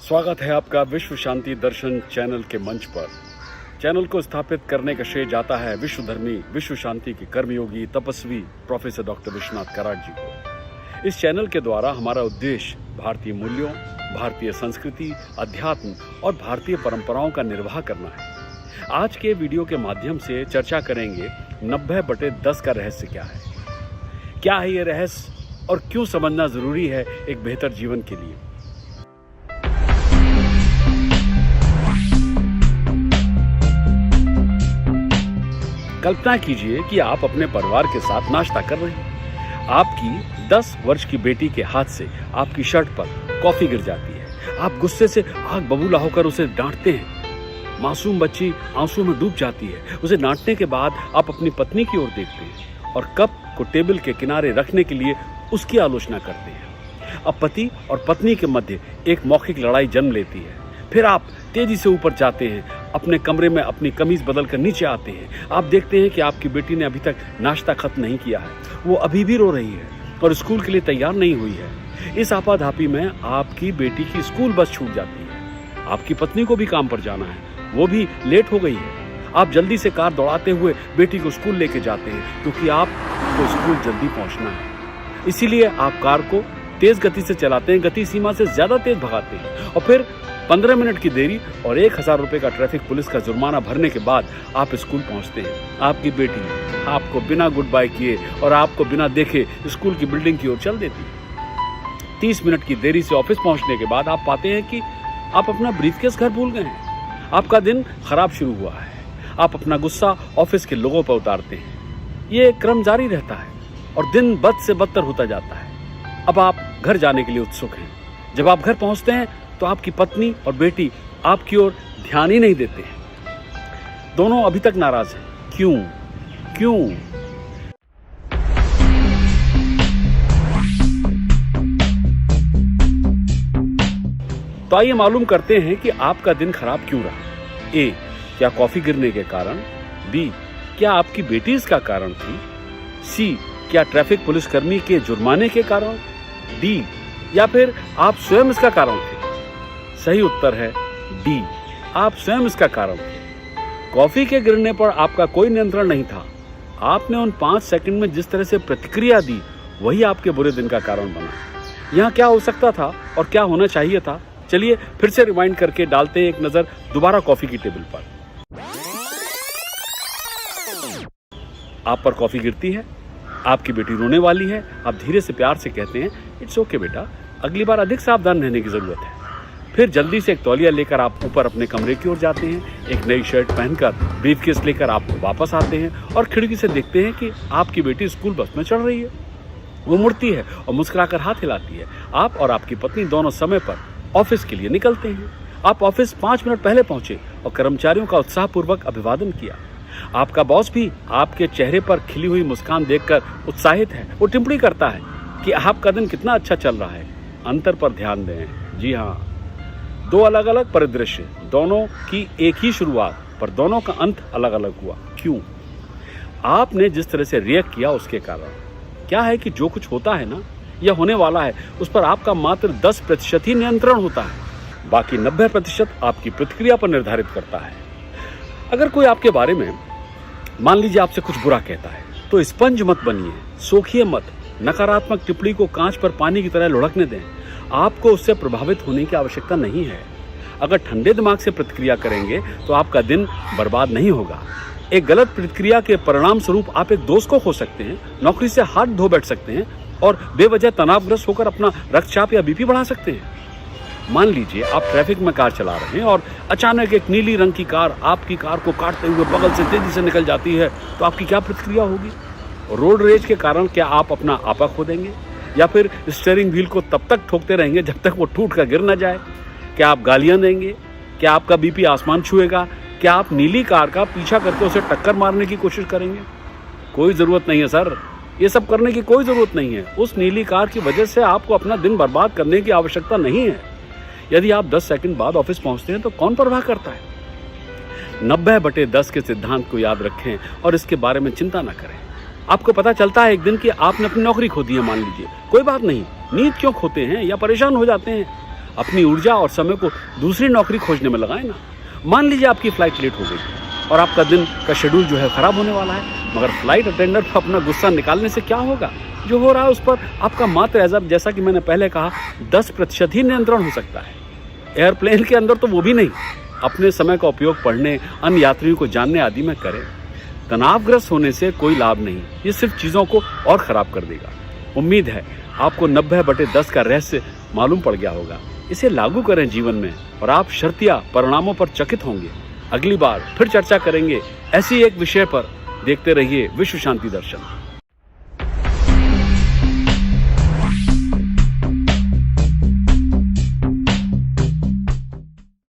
स्वागत है आपका विश्व शांति दर्शन चैनल के मंच पर। चैनल को स्थापित करने का श्रेय जाता है विश्वधर्मी विश्व शांति के कर्मयोगी तपस्वी प्रोफेसर डॉक्टर विश्वनाथ कराड जी को। इस चैनल के द्वारा हमारा उद्देश्य भारतीय मूल्यों, भारतीय संस्कृति, अध्यात्म और भारतीय परंपराओं का निर्वाह करना है। आज के वीडियो के माध्यम से चर्चा करेंगे 90/10 का रहस्य क्या है ये रहस्य और क्यों समझना जरूरी है एक बेहतर जीवन के लिए। कल्पना कीजिए कि आप अपने परिवार के साथ नाश्ता कर रहे हैं। आपकी 10 वर्ष की बेटी के हाथ से आपकी शर्ट पर कॉफी गिर जाती है। आप गुस्से से आग बबूला होकर उसे डांटते हैं। मासूम बच्ची आंसू में डूब जाती है। उसे डांटने के बाद आप अपनी पत्नी की ओर देखते हैं और कप को टेबल के किनारे रखने के लिए उसकी आलोचना करते हैं। अब पति और पत्नी के मध्य एक मौखिक लड़ाई जन्म लेती है। फिर आप तेजी से ऊपर जाते हैं, अपने कमरे में अपनी कमीज बदलकर नीचे आते हैं। आप देखते हैं कि आपकी बेटी ने अभी तक नाश्ता खत्म नहीं किया है। वो अभी भी रो रही है और स्कूल के लिए तैयार नहीं हुई है। इस आपाधापी में आपकी बेटी की स्कूल बस छूट जाती है। आपकी पत्नी को भी काम पर जाना है, वो भी लेट हो गई है। आप जल्दी से कार दौड़ाते हुए बेटी को स्कूल लेके जाते हैं क्योंकि आपको स्कूल जल्दी पहुंचना है। इसीलिए आप कार को तेज गति से चलाते हैं, गति सीमा से ज्यादा तेज भगाते हैं और फिर 15 मिनट की देरी और 1000 रुपए का ट्रैफिक पुलिस का जुर्माना भरने के बाद आप स्कूल पहुंचते हैं। आपकी बेटी आपको बिना गुड बाय किए और आपको बिना देखे स्कूल की बिल्डिंग की ओर चल देती है। 30 मिनट की देरी से ऑफिस पहुंचने के बाद आप पाते हैं कि आप अपना ब्रीफकेस घर भूल गए हैं। आपका दिन खराब शुरू हुआ है। आप अपना गुस्सा ऑफिस के लोगों पर उतारते हैं। ये क्रम जारी रहता है और दिन बद से बदतर होता जाता है। अब आप घर जाने के लिए उत्सुक हैं। जब आप घर पहुंचते हैं तो आपकी पत्नी और बेटी आपकी ओर ध्यान ही नहीं देते हैं। दोनों अभी तक नाराज हैं। क्यों? तो आइए मालूम करते हैं कि आपका दिन खराब क्यों रहा। ए, क्या कॉफी गिरने के कारण? बी, क्या आपकी बेटी इसका कारण थी? सी, क्या ट्रैफिक पुलिसकर्मी के जुर्माने के कारण? डी, या फिर आप स्वयं इसका कारण थे? सही उत्तर है डी, आप स्वयं इसका कारण थे। कॉफी के गिरने पर आपका कोई नियंत्रण नहीं था। आपने उन 5 सेकंड में जिस तरह से प्रतिक्रिया दी वही आपके बुरे दिन का कारण बना। यहाँ क्या हो सकता था और क्या होना चाहिए था, चलिए फिर से रिवाइंड करके डालते हैं एक नजर दोबारा कॉफी की टेबल पर। आप पर कॉफी गिरती है, आपकी बेटी रोने वाली है। आप धीरे से प्यार से कहते हैं, इट्स ओके बेटा, अगली बार अधिक सावधान रहने की जरूरत है। फिर जल्दी से एक तौलिया लेकर आप ऊपर अपने कमरे की ओर जाते हैं। एक नई शर्ट पहनकर ब्रीफकेस लेकर आप वापस आते हैं और खिड़की से देखते हैं कि आपकी बेटी स्कूल बस में चढ़ रही है। वो मुड़ती है और मुस्कुराकर हाथ हिलाती है। आप और आपकी पत्नी दोनों समय पर ऑफिस के लिए निकलते हैं। आप ऑफिस 5 मिनट पहले पहुंचे और कर्मचारियों का उत्साहपूर्वक अभिवादन किया। आपका बॉस भी आपके चेहरे पर खिली हुई मुस्कान देखकर उत्साहित है। वो टिप्पणी करता है कि आपका दिन कितना अच्छा चल रहा है। अंतर पर ध्यान दें। जी हाँ, 2 अलग अलग परिदृश्य, दोनों की एक ही शुरुआत, पर दोनों का अंत अलग अलग हुआ। क्यों? आपने जिस तरह से रिएक्ट किया उसके कारण। क्या है कि जो कुछ होता है ना या होने वाला है उस पर आपका मात्र 10% ही नियंत्रण होता है। बाकी 90% आपकी प्रतिक्रिया पर निर्धारित करता है। अगर कोई आपके बारे में मान लीजिए आपसे कुछ बुरा कहता है तो स्पंज मत बनिए, सोखिए मत। नकारात्मक टिप्पणी को कांच पर पानी की तरह लुढ़कने दें। आपको उससे प्रभावित होने की आवश्यकता नहीं है। अगर ठंडे दिमाग से प्रतिक्रिया करेंगे तो आपका दिन बर्बाद नहीं होगा। एक गलत प्रतिक्रिया के परिणाम स्वरूप आप एक दोस्त को खो सकते हैं, नौकरी से हाथ धो बैठ सकते हैं और बेवजह तनावग्रस्त होकर अपना रक्तचाप या बीपी बढ़ा सकते हैं। मान लीजिए आप ट्रैफिक में कार चला रहे हैं और अचानक एक नीली रंग की कार आपकी कार को काटते हुए बगल से तेजी से निकल जाती है, तो आपकी क्या प्रतिक्रिया होगी? रोड रेज के कारण क्या आप अपना आपा खो देंगे या फिर स्टीयरिंग व्हील को तब तक ठोकते रहेंगे जब तक वो टूट कर गिर न जाए? क्या आप गालियां देंगे? क्या आपका बीपी आसमान छुएगा? क्या आप नीली कार का पीछा करके उसे टक्कर मारने की कोशिश करेंगे? कोई जरूरत नहीं है सर, ये सब करने की कोई जरूरत नहीं है। उस नीली कार की वजह से आपको अपना दिन बर्बाद करने की आवश्यकता नहीं है। यदि आप 10 सेकंड बाद ऑफिस पहुंचते हैं तो कौन परवाह करता है? 90/10 के सिद्धांत को याद रखें और इसके बारे में चिंता न करें। आपको पता चलता है एक दिन कि आपने अपनी नौकरी खो दी है, मान लीजिए, कोई बात नहीं। नींद क्यों खोते हैं या परेशान हो जाते हैं? अपनी ऊर्जा और समय को दूसरी नौकरी खोजने में लगाएं ना। मान लीजिए आपकी फ्लाइट लेट हो गई और आपका दिन का शेड्यूल जो है खराब होने वाला है, मगर फ्लाइट अटेंडर पर अपना गुस्सा निकालने से क्या होगा? जो हो रहा है उस पर आपका मात्र एज़ जैसा कि मैंने पहले कहा 10% ही नियंत्रण हो सकता है। एयरप्लेन के अंदर तो वो भी नहीं। अपने समय का उपयोग पढ़ने, अन्य यात्रियों को जानने आदि में करें। तनावग्रस्त होने से कोई लाभ नहीं, ये सिर्फ चीज़ों को और ख़राब कर देगा। उम्मीद है आपको 90/10 का रहस्य मालूम पड़ गया होगा। इसे लागू करें जीवन में और आप शर्तिया परिणामों पर चकित होंगे। अगली बार फिर चर्चा करेंगे ऐसी एक विषय पर। देखते रहिए विश्व शांति दर्शन।